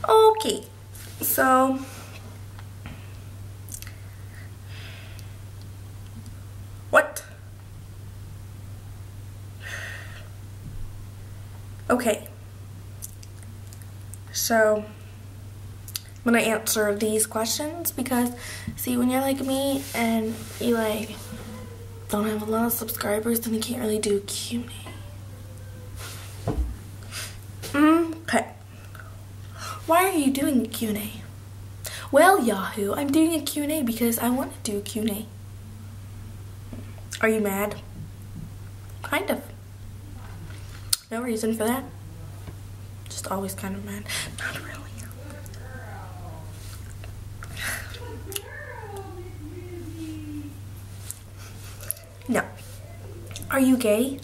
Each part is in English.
Okay, so what? Okay, so I'm gonna answer these questions because, see, when you're like me and you like don't have a lot of subscribers, then you can't really do Q&A. Okay. Why are you doing a Q&A? Well, Yahoo, I'm doing a Q&A because I want to do a Q&A. Are you mad? Kind of. No reason for that. Just always kind of mad. Not really. No. Are you gay?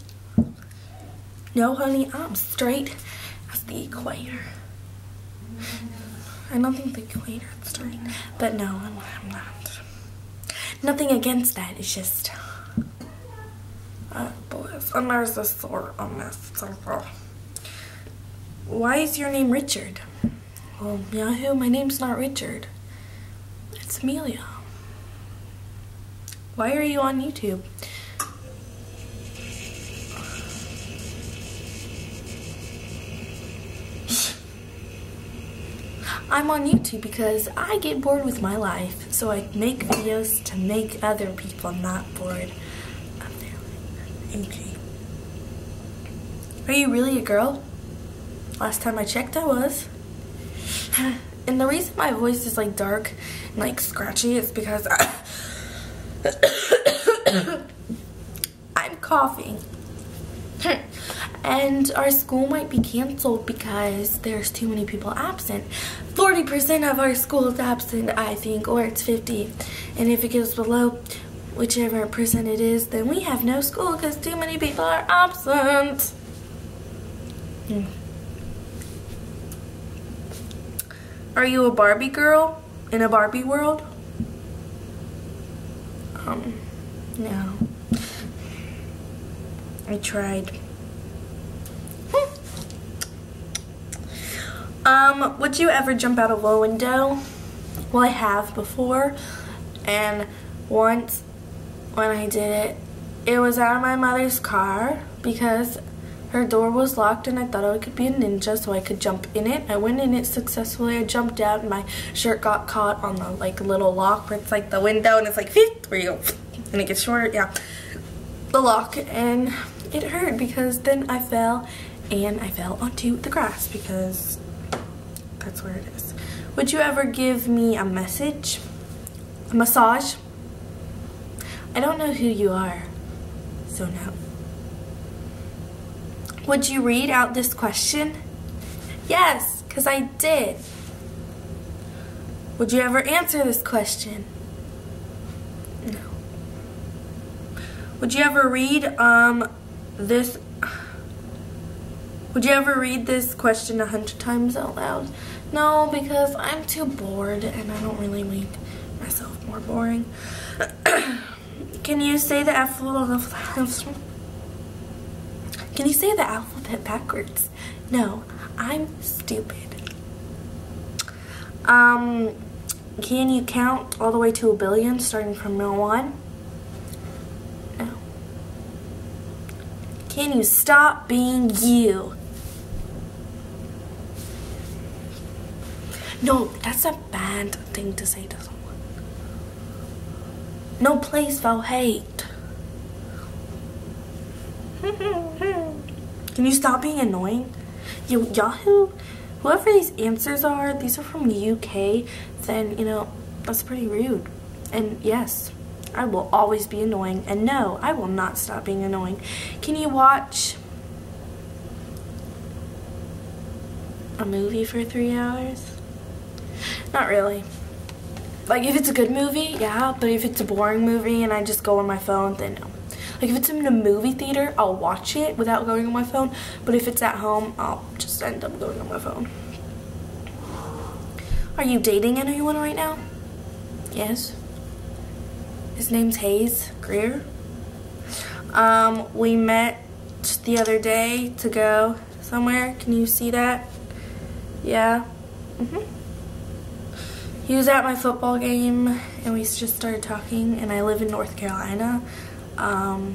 No, honey, I'm straight as the equator. I don't think the equator is straight, but no, I'm not. Nothing against that, it's just, boys, and there's a sore on this. Why is your name Richard? Well, Yahoo, my name's not Richard. It's Amelia. Why are you on YouTube? I'm on YouTube because I get bored with my life, so I make videos to make other people not bored of their life. Okay. Are you really a girl? Last time I checked, I was. And the reason my voice is like dark and like scratchy is because I'm coughing. And our school might be canceled because there's too many people absent. 40% of our school is absent, I think, or it's 50. And if it goes below whichever percent it is, then we have no school because too many people are absent. Are you a Barbie girl in a Barbie world? No. I tried. Would you ever jump out of a window? Well, I have before, and once when I did it, it was out of my mother's car because her door was locked and I thought I could be a ninja so I could jump in it. I went in it successfully. I jumped out and my shirt got caught on the like little lock where it's like the window and it's like where you go and it gets shorter. Yeah, the lock, and it hurt because then I fell and I fell onto the grass because that's where it is. Would you ever give me a message? A massage? I don't know who you are, so no. Would you read out this question? Yes, because I did. Would you ever answer this question? No. Would you ever read this? Would you ever read this question 100 times out loud? No, because I'm too bored and I don't really make myself more boring. Can you say the alphabet? Can you say the alphabet backwards? No, I'm stupid. Can you count all the way to 1 billion starting from 1? No. Can you stop being you? No, that's a bad thing to say to someone. No place for hate. Can you stop being annoying? Yahoo, whoever these answers are, these are from the UK, then, you know, that's pretty rude. And yes, I will always be annoying. And no, I will not stop being annoying. Can you watch a movie for 3 hours? Not really. Like, if it's a good movie, yeah, but if it's a boring movie and I just go on my phone, then no. Like, if it's in a movie theater, I'll watch it without going on my phone, but if it's at home, I'll just end up going on my phone. Are you dating anyone right now? Yes. His name's Grier. We met the other day to go somewhere. Can you see that? Yeah. He was at my football game, and we just started talking, and I live in North Carolina,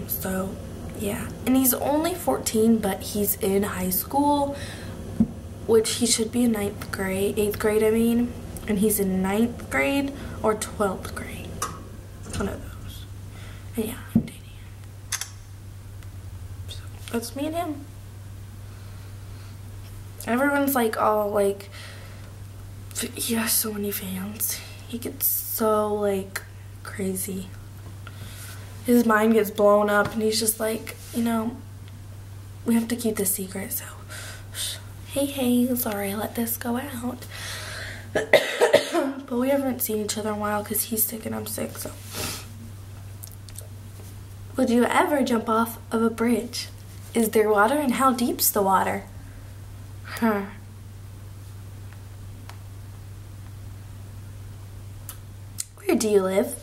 so yeah. And he's only 14, but he's in high school, which he should be in 8th grade, I mean, and he's in 9th grade or 12th grade, one of those. And yeah, I'm dating him. So that's me and him. Everyone's like, all like, he has so many fans. He gets so like crazy. His mind gets blown up, and he's just like, you know, we have to keep this secret, so hey, sorry I let this go out. But we haven't seen each other in a while because he's sick and I'm sick, so. Would you ever jump off of a bridge? Is there water, and how deep's the water? Where do you live?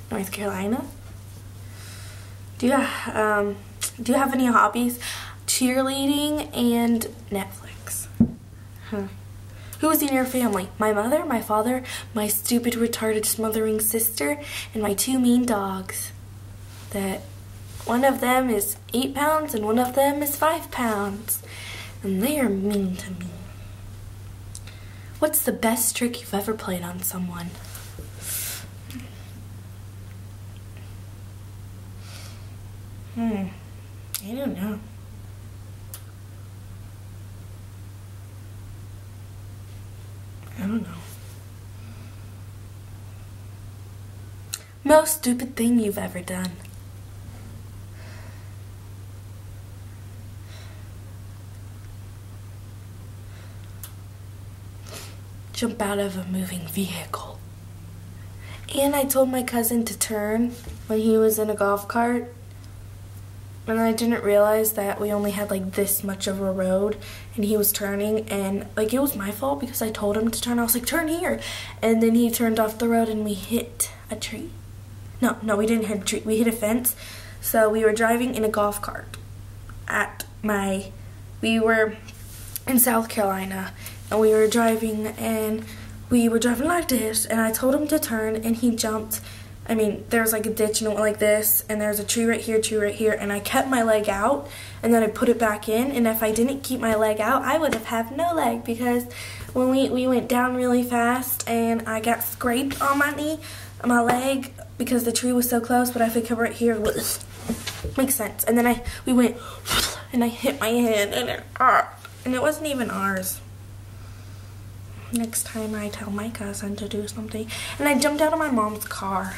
North Carolina? Do you have any hobbies? Cheerleading and Netflix. Who's in your family? My mother, my father, my stupid, retarded, smothering sister, and my 2 mean dogs. That one of them is 8 pounds and one of them is 5 pounds. And they are mean to me. What's the best trick you've ever played on someone? I don't know. I don't know. Most stupid thing you've ever done? Jump out of a moving vehicle. And I told my cousin to turn when he was in a golf cart. And I didn't realize that we only had like this much of a road, and he was turning, and like it was my fault because I told him to turn. I was like, turn here. And then he turned off the road and we hit a tree. No, we didn't hit a tree. We hit a fence. So we were driving in a golf cart we were in South Carolina, and we were driving like this, and I told him to turn, and he jumped. I mean, there's like a ditch and it went like this, and there's a tree right here, and I kept my leg out, and then I put it back in, and if I didn't keep my leg out, I would have had no leg, because when we went down really fast, and I got scraped on my leg, because the tree was so close, but if I kept right here, makes sense. And then we went, and I hit my head, and it wasn't even ours. Next time I tell my cousin to do something, and I jumped out of my mom's car.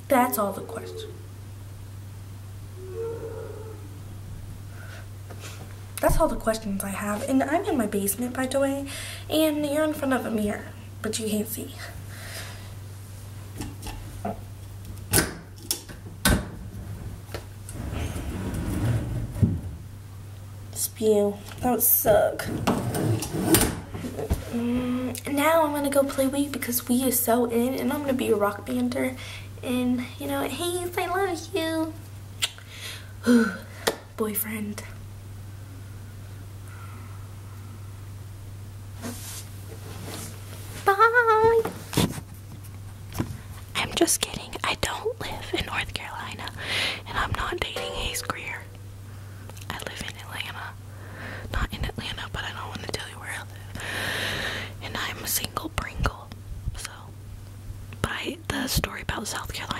That's all the questions. That's all the questions I have. And I'm in my basement, by the way, and you're in front of a mirror, but you can't see. Spew. That would suck. Now I'm gonna go play Wii because Wii is so in, and I'm gonna be a rock bander. And you know, hey, I love you. Boyfriend. Bye. I'm just kidding. I don't live in North Carolina, and I'm not dating Hayes Grier. I live in Atlanta. Not in Atlanta, but I don't want to tell you where I live. And I'm a single Pringle. So, but the story about South Carolina